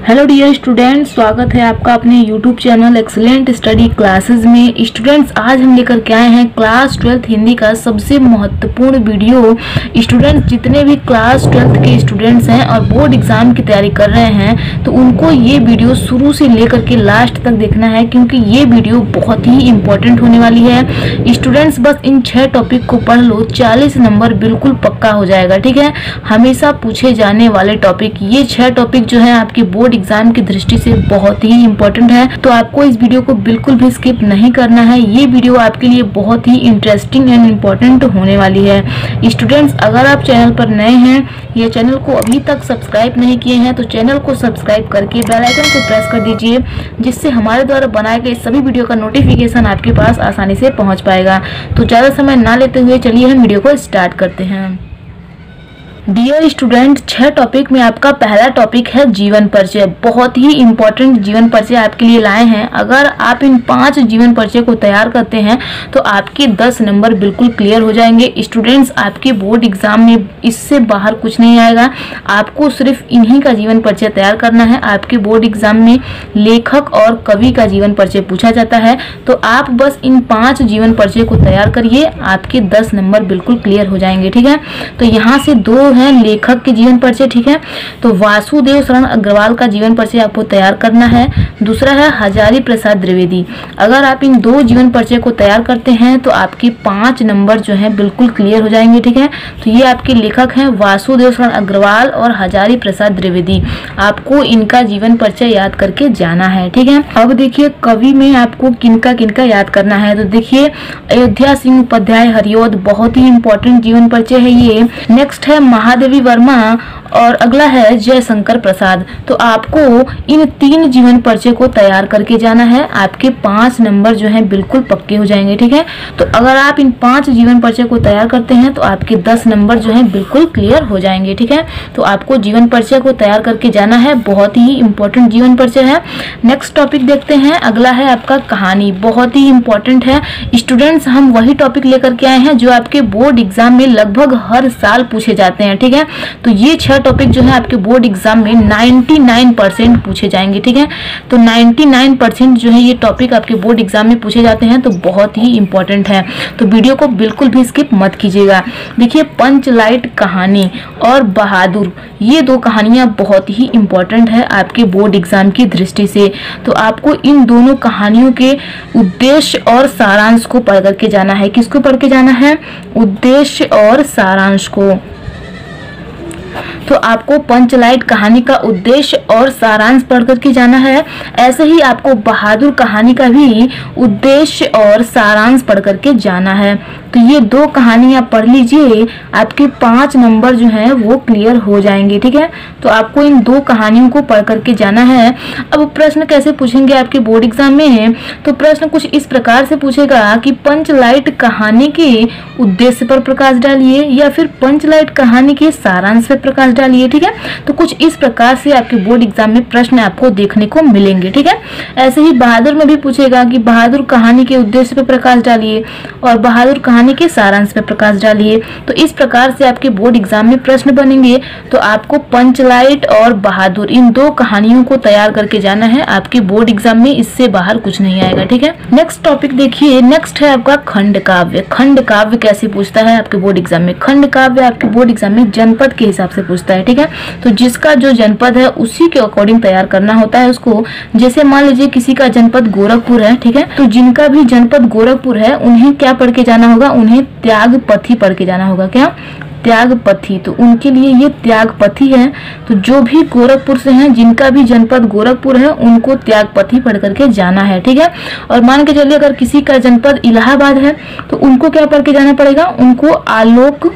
Hello dear student, स्वागत है आपका अपने YouTube channel excellent study classes में। स्टूडेंट्स, आज हम लेकर के आए हैं क्लास 12th हिंदी का सबसे महत्वपूर्ण वीडियो। स्टूडेंट्स, जितने भी क्लास 12th के स्टूडेंट्स हैं और बोर्ड एग्जाम की तैयारी कर रहे हैं तो उनको ये वीडियो शुरू से लेकर के लास्ट तक देखना है, क्योंकि ये वीडियो बहुत ही इंपॉर्टेंट होने वाली है। स्टूडेंट्स, बस इन 6 टॉपिक को पढ़ लो, 40 नंबर बिल्कुल पक्का हो जाएगा। ठीक है, हमेशा पूछे जाने वाले टॉपिक, ये 6 टॉपिक जो है आपके बोर्ड एग्जाम की दृष्टि से बहुत ही इंपॉर्टेंट है। तो आपको इस वीडियो को बिल्कुल भी स्किप नहीं करना है। ये वीडियो आपके लिए बहुत ही इंटरेस्टिंग एंड इम्पोर्टेंट होने वाली है। स्टूडेंट्स, अगर आप चैनल पर नए हैं या चैनल को अभी तक सब्सक्राइब नहीं किए हैं तो चैनल को सब्सक्राइब करके बेल आइकन को प्रेस कर दीजिए, जिससे हमारे द्वारा बनाए गए सभी वीडियो का नोटिफिकेशन आपके पास आसानी से पहुंच पाएगा। तो ज़्यादा समय ना लेते हुए चलिए हम वीडियो को स्टार्ट करते हैं। डियर स्टूडेंट, 6 टॉपिक में आपका पहला टॉपिक है जीवन परिचय। बहुत ही इंपॉर्टेंट जीवन परिचय आपके लिए लाए हैं। अगर आप इन 5 जीवन परिचय को तैयार करते हैं तो आपके 10 नंबर बिल्कुल क्लियर हो जाएंगे। स्टूडेंट्स, आपके बोर्ड एग्जाम में इससे बाहर कुछ नहीं आएगा। आपको सिर्फ इन्हीं का जीवन परिचय तैयार करना है। आपके बोर्ड एग्जाम में लेखक और कवि का जीवन परिचय पूछा जाता है, तो आप बस इन 5 जीवन परिचय को तैयार करिए, आपके 10 नंबर बिल्कुल क्लियर हो जाएंगे। ठीक है, तो यहाँ से 2 है लेखक के जीवन परिचय। ठीक है, तो वासुदेव शरण अग्रवाल का जीवन परिचय आपको तैयार करना है। दूसरा है हजारी प्रसाद द्विवेदी। अगर आप इन 2 जीवन परिचय को तैयार करते हैं तो आपके 5 नंबर जो है बिल्कुल क्लियर हो जाएंगे। ठीक है, तो ये आपके लेखक हैं वासुदेव शरण अग्रवाल और हजारी प्रसाद द्विवेदी। आपको इनका जीवन परिचय याद करके जाना है। ठीक है, अब देखिए कवि में आपको किनका किनका याद करना है। तो देखिए अयोध्या सिंह उपाध्याय हरिऔध, बहुत ही इंपॉर्टेंट जीवन परिचय है ये। नेक्स्ट है महादेवी वर्मा और अगला है जयशंकर प्रसाद। तो आपको इन 3 जीवन परिचय को तैयार करके जाना है। आपके 5 नंबर जो है बिल्कुल पक्के हो जाएंगे। ठीक है, तो अगर आप इन 5 जीवन परिचय को तैयार करते हैं तो आपके 10 नंबर जो है बिल्कुल क्लियर हो जाएंगे। ठीक है, तो आपको जीवन परिचय को तैयार करके जाना है। बहुत ही इंपॉर्टेंट जीवन परिचय है। नेक्स्ट टॉपिक देखते हैं, अगला है आपका कहानी। बहुत ही इंपॉर्टेंट है। स्टूडेंट्स, हम वही टॉपिक लेकर के आए हैं जो आपके बोर्ड एग्जाम में लगभग हर साल पूछे जाते हैं। ठीक है, तो ये 6 टॉपिक जो है आपके बोर्ड एग्जाम में 99% पूछे जाएंगे। ठीक है, तो 99% जो है ये टॉपिक आपके बोर्ड एग्जाम में पूछे जाते हैं, तो बहुत ही इंपॉर्टेंट है। तो वीडियो को बिल्कुल भी स्किप मत कीजिएगा। देखिए पंचलाइट कहानी और बहादुर, ये 2 कहानियां बहुत ही इंपॉर्टेंट है आपके बोर्ड एग्जाम की दृष्टि से। तो आपको इन दोनों कहानियों के उद्देश्य और सारांश को पढ़ करके जाना है। किसको पढ़ के जाना है? उद्देश्य और सारांश को। तो आपको पंचलाइट कहानी का उद्देश्य और सारांश पढ़ करके जाना है। ऐसे ही आपको बहादुर कहानी का भी उद्देश्य और सारांश पढ़ करके जाना है। तो ये 2 कहानियां पढ़ लीजिए, आपके 5 नंबर जो हैं वो क्लियर हो जाएंगे। ठीक है, तो आपको इन 2 कहानियों को पढ़ करके जाना है। अब प्रश्न कैसे पूछेंगे आपके बोर्ड एग्जाम में? तो प्रश्न कुछ इस प्रकार से पूछेगा कि पंचलाइट कहानी के उद्देश्य पर प्रकाश डालिए या फिर पंचलाइट कहानी के सारांश पर प्रकाश डालिए। ठीक है, तो कुछ इस प्रकार से आपके बोर्ड एग्जाम में प्रश्न आपको देखने को मिलेंगे। ठीक है, ऐसे ही बहादुर में भी पूछेगा कि बहादुर कहानी के उद्देश्य पर प्रकाश डालिए और बहादुर कहानी के सारांश पर प्रकाश डालिए। तो इस प्रकार से आपके बोर्ड एग्जाम में प्रश्न बनेंगे। तो आपको पंचलाइट और बहादुर इन 2 कहानियों को तैयार करके जाना है। आपके बोर्ड एग्जाम में इससे बाहर कुछ नहीं आएगा। ठीक है, नेक्स्ट टॉपिक देखिए, नेक्स्ट है आपका खंड काव्य। खंड काव्य कैसे पूछता है आपके बोर्ड एग्जाम में? खंड काव्य आपके बोर्ड एग्जाम में जनपद के हिसाब से पूछता है। ठीक है, तो जिसका जो जनपद है उसी के अकॉर्डिंग तैयार करना होता है उसको। जैसे मान लीजिए किसी का जनपद गोरखपुर है। ठीक है, तो जिनका भी जनपद गोरखपुर है उन्हें क्या पढ़ के जाना होगा? उन्हें त्यागपथी पढ़ के जाना होगा। क्या? त्यागपथी। तो उनके लिए ये त्यागपथी है। तो जो भी गोरखपुर से हैं, जिनका भी जनपद गोरखपुर है, उनको त्यागपथी पढ़ करके जाना है। ठीक है, और मान के चलिए अगर किसी का जनपद इलाहाबाद है तो उनको क्या पढ़ के जाना पड़ेगा? उनको आलोक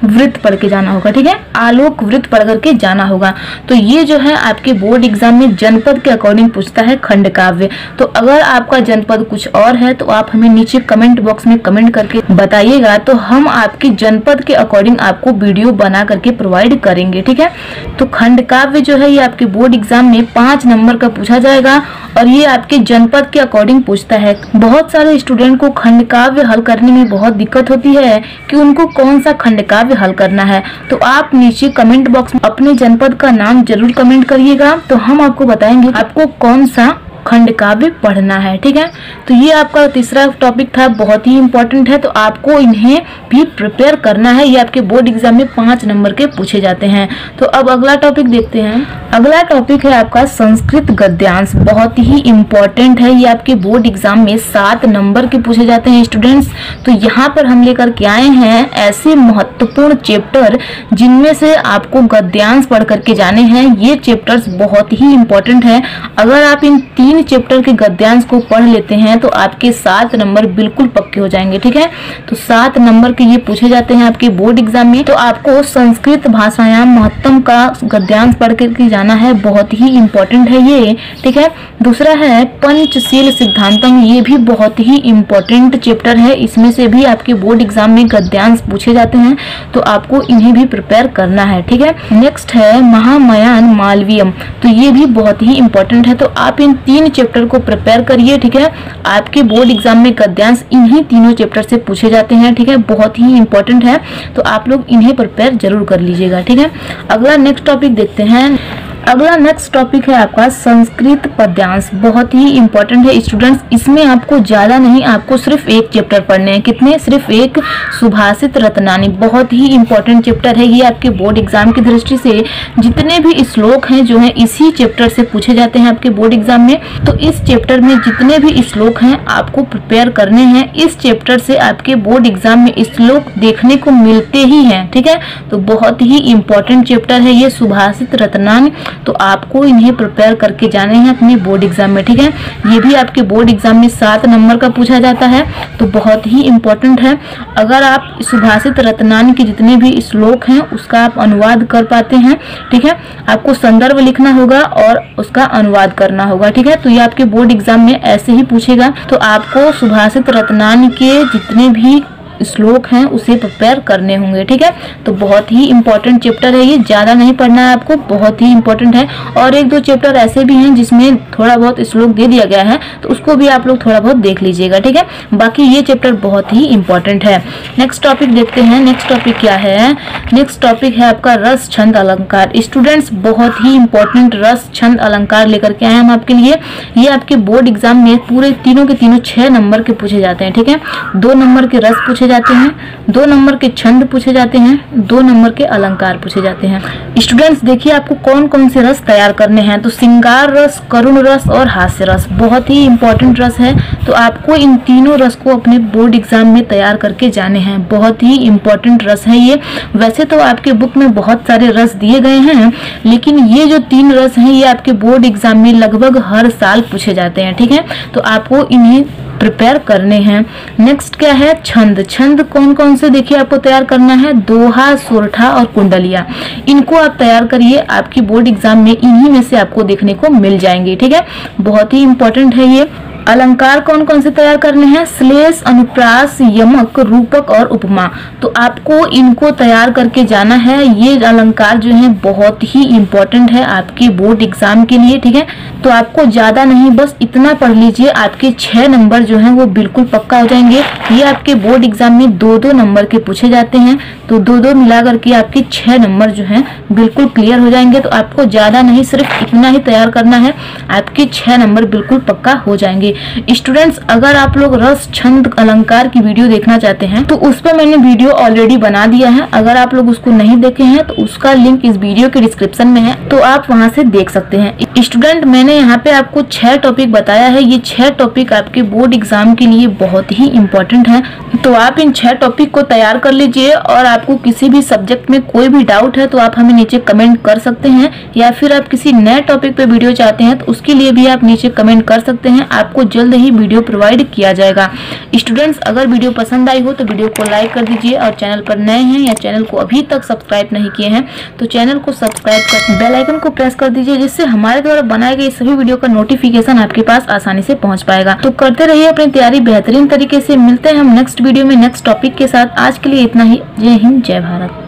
वृत्त पढ़ के जाना होगा। ठीक है, आलोक वृत्त पढ़ करके जाना होगा। तो ये जो है आपके बोर्ड एग्जाम में जनपद के अकॉर्डिंग पूछता है खंड काव्य। तो अगर आपका जनपद कुछ और है तो आप हमें नीचे कमेंट बॉक्स में कमेंट करके बताइएगा, तो हम आपके जनपद के अकॉर्डिंग आपको वीडियो बना करके प्रोवाइड करेंगे। ठीक है, तो खंड काव्य जो है ये आपके बोर्ड एग्जाम में 5 नंबर का पूछा जाएगा और ये आपके जनपद के अकॉर्डिंग पूछता है। बहुत सारे स्टूडेंट को खंड काव्य हल करने में बहुत दिक्कत होती है कि उनको कौन सा खंड काव्य हल करना है। तो आप नीचे कमेंट बॉक्स में अपने जनपद का नाम जरूर कमेंट करिएगा, तो हम आपको बताएंगे आपको कौन सा खंड काव्य पढ़ना है। ठीक है, तो ये आपका तीसरा टॉपिक था, बहुत ही इंपॉर्टेंट है, तो आपको इन्हें भी प्रिपेयर करना है। ये आपके बोर्ड एग्जाम में 5 नंबर के पूछे जाते हैं। तो अब अगला टॉपिक देखते हैं। अगला टॉपिक है आपका संस्कृत गद्यांश, बहुत ही इंपॉर्टेंट है। ये आपके बोर्ड एग्जाम में 7 नंबर के पूछे जाते हैं स्टूडेंट्स। तो यहाँ पर हम लेकर के आए हैं ऐसे महत्वपूर्ण चैप्टर जिनमें से आपको गद्यांश पढ़ करके जाने हैं। ये चैप्टर्स बहुत ही इंपॉर्टेंट है। अगर आप इन 3 चैप्टर के गद्यांश को पढ़ लेते हैं तो आपके 7 नंबर बिल्कुल पक्के हो जाएंगे। ठीक है, तो 7 नंबर के ये पूछे जाते हैं आपके बोर्ड एग्जाम में। तो आपको संस्कृत भाषायाम महत्तम का गद्यांश पढ़ करके जाना है, बहुत ही इंपॉर्टेंट है ये। ठीक है, दूसरा है पंचशील सिद्धांतम, ये भी बहुत ही इंपॉर्टेंट चैप्टर है। इसमें से भी आपके बोर्ड एग्जाम में गद्यांश पूछे जाते हैं, तो आपको इन्हें भी प्रिपेयर करना है। ठीक है, नेक्स्ट है महामयान मालवीयम, तो ये भी बहुत ही इंपॉर्टेंट है। तो आप इन 3 चैप्टर को प्रिपेयर करिए। ठीक है, आपके बोर्ड एग्जाम में गद्यांश इन्हीं तीनों चैप्टर से पूछे जाते हैं। ठीक है, बहुत ही इंपॉर्टेंट है, तो आप लोग इन्हें प्रिपेयर जरूर कर लीजिएगा। ठीक है, अगला नेक्स्ट टॉपिक देखते हैं। अगला नेक्स्ट टॉपिक है आपका संस्कृत पद्यांश, बहुत ही इंपॉर्टेंट है स्टूडेंट्स। इसमें आपको ज्यादा नहीं, आपको सिर्फ एक चैप्टर पढ़ने हैं। कितने? सिर्फ एक, सुभाषित रत्नानी, बहुत ही इंपॉर्टेंट चैप्टर है ये आपके बोर्ड एग्जाम की दृष्टि से। जितने भी श्लोक हैं जो हैं इसी चैप्टर से पूछे जाते हैं आपके बोर्ड एग्जाम में। तो इस चैप्टर में जितने भी श्लोक हैं आपको प्रिपेयर करने हैं। इस चैप्टर से आपके बोर्ड एग्जाम में श्लोक देखने को मिलते ही हैं। ठीक है, तो बहुत ही इंपॉर्टेंट चैप्टर है ये सुभाषित रत्नानी, तो आपको इन्हें प्रिपेयर करके जाने हैं अपने बोर्ड एग्जाम में। ठीक है, ये भी आपके बोर्ड एग्जाम में 7 नंबर का पूछा जाता है, तो बहुत ही इंपॉर्टेंट है। अगर आप सुभाषित रत्नानी के जितने भी श्लोक हैं उसका आप अनुवाद कर पाते हैं, ठीक है, आपको संदर्भ लिखना होगा और उसका अनुवाद करना होगा। ठीक है, तो ये आपके बोर्ड एग्जाम में ऐसे ही पूछेगा। तो आपको सुभाषित रत्नानी के जितने भी श्लोक हैं उसे प्रिपेयर करने होंगे। ठीक है, तो बहुत ही इंपॉर्टेंट चैप्टर है ये, ज्यादा नहीं पढ़ना है आपको, बहुत ही इंपॉर्टेंट है। और 1-2 चैप्टर ऐसे भी हैं जिसमें थोड़ा बहुत श्लोक दे दिया गया है, तो उसको भी आप लोग थोड़ा बहुत देख लीजिएगा। ठीक है, बाकी ये चैप्टर बहुत ही इंपॉर्टेंट है। नेक्स्ट टॉपिक देखते हैं। नेक्स्ट टॉपिक क्या है? नेक्स्ट टॉपिक है आपका रस छंद अलंकार। स्टूडेंट्स, बहुत ही इंपॉर्टेंट रस छंद अलंकार लेकर के आए हम आपके लिए। ये आपके बोर्ड एग्जाम में पूरे तीनों के तीनों 6 नंबर के पूछे जाते हैं। ठीक है, 2 नंबर के रस पूछे जाते हैं, 2 नंबर के छंद पूछे जाते हैं, 2 नंबर के अलंकार पूछे जाते हैं। स्टूडेंट्स देखिए आपको कौन कौन से रस तैयार करने हैं। तो श्रृंगार रस, करुण रस और हास्य रस, बहुत ही इंपॉर्टेंट रस है। तो आपको इन तीनों रस को अपने बोर्ड एग्जाम में तैयार करके जाने हैं, बहुत ही इंपॉर्टेंट रस है ये। वैसे तो आपके बुक में बहुत सारे रस दिए गए हैं, लेकिन ये जो 3 रस हैं ये आपके बोर्ड एग्जाम में लगभग हर साल पूछे जाते हैं। ठीक है, तो आपको इन्हें प्रिपेयर करने हैं। नेक्स्ट क्या है? छंद। छंद कौन कौन से देखिए आपको तैयार करना है, दोहा, सोरठा और कुंडलिया, इनको आप तैयार करिए। आपकी बोर्ड एग्जाम में इन्हीं में से आपको देखने को मिल जाएंगे। ठीक है, बहुत ही इंपॉर्टेंट है ये। अलंकार कौन कौन से तैयार करने हैं? श्लेष, अनुप्रास, यमक, रूपक और उपमा, तो आपको इनको तैयार करके जाना है। ये अलंकार जो है बहुत ही इंपॉर्टेंट है आपके बोर्ड एग्जाम के लिए। ठीक है, तो आपको ज्यादा नहीं, बस इतना पढ़ लीजिए, आपके 6 नंबर जो हैं वो बिल्कुल पक्का हो जाएंगे। ये आपके बोर्ड एग्जाम में 2-2 नंबर के पूछे जाते हैं, तो 2-2 मिला करके आपके 6 नंबर जो हैं बिल्कुल क्लियर हो जाएंगे। तो आपको ज्यादा नहीं, सिर्फ इतना ही तैयार करना है, आपके 6 नंबर बिल्कुल पक्का हो जाएंगे। स्टूडेंट्स, अगर आप लोग रस छंद अलंकार की वीडियो देखना चाहते हैं तो उस पर मैंने वीडियो ऑलरेडी बना दिया है। अगर आप लोग उसको नहीं देखे हैं तो उसका लिंक इस वीडियो के डिस्क्रिप्शन में है, तो आप वहां से देख सकते हैं। स्टूडेंट, मैंने यहाँ पे आपको 6 टॉपिक बताया है। ये 6 टॉपिक आपके बोर्ड एग्जाम के लिए बहुत ही इंपॉर्टेंट है, तो आप इन 6 टॉपिक को तैयार कर लीजिए। और आपको किसी भी सब्जेक्ट में कोई भी डाउट है तो आप हमें नीचे कमेंट कर सकते हैं, या फिर आप किसी नए टॉपिक पे वीडियो चाहते हैं तो उसके लिए भी आप नीचे कमेंट कर सकते हैं। आपको जल्द ही वीडियो प्रोवाइड किया जाएगा। स्टूडेंट्स, अगर वीडियो पसंद आई हो तो वीडियो को लाइक कर दीजिए, और चैनल पर नए हैं या चैनल को अभी तक सब्सक्राइब नहीं किए हैं तो चैनल को सब्सक्राइब कर बेल आइकन को प्रेस कर दीजिए, जिससे हमारे द्वारा बनाए गए सभी वीडियो का नोटिफिकेशन आपके पास आसानी से पहुंच पाएगा। तो करते रहिए अपनी तैयारी बेहतरीन तरीके से। मिलते हैं हम नेक्स्ट वीडियो में नेक्स्ट टॉपिक के साथ। आज के लिए इतना ही। जय हिंद, जय भारत।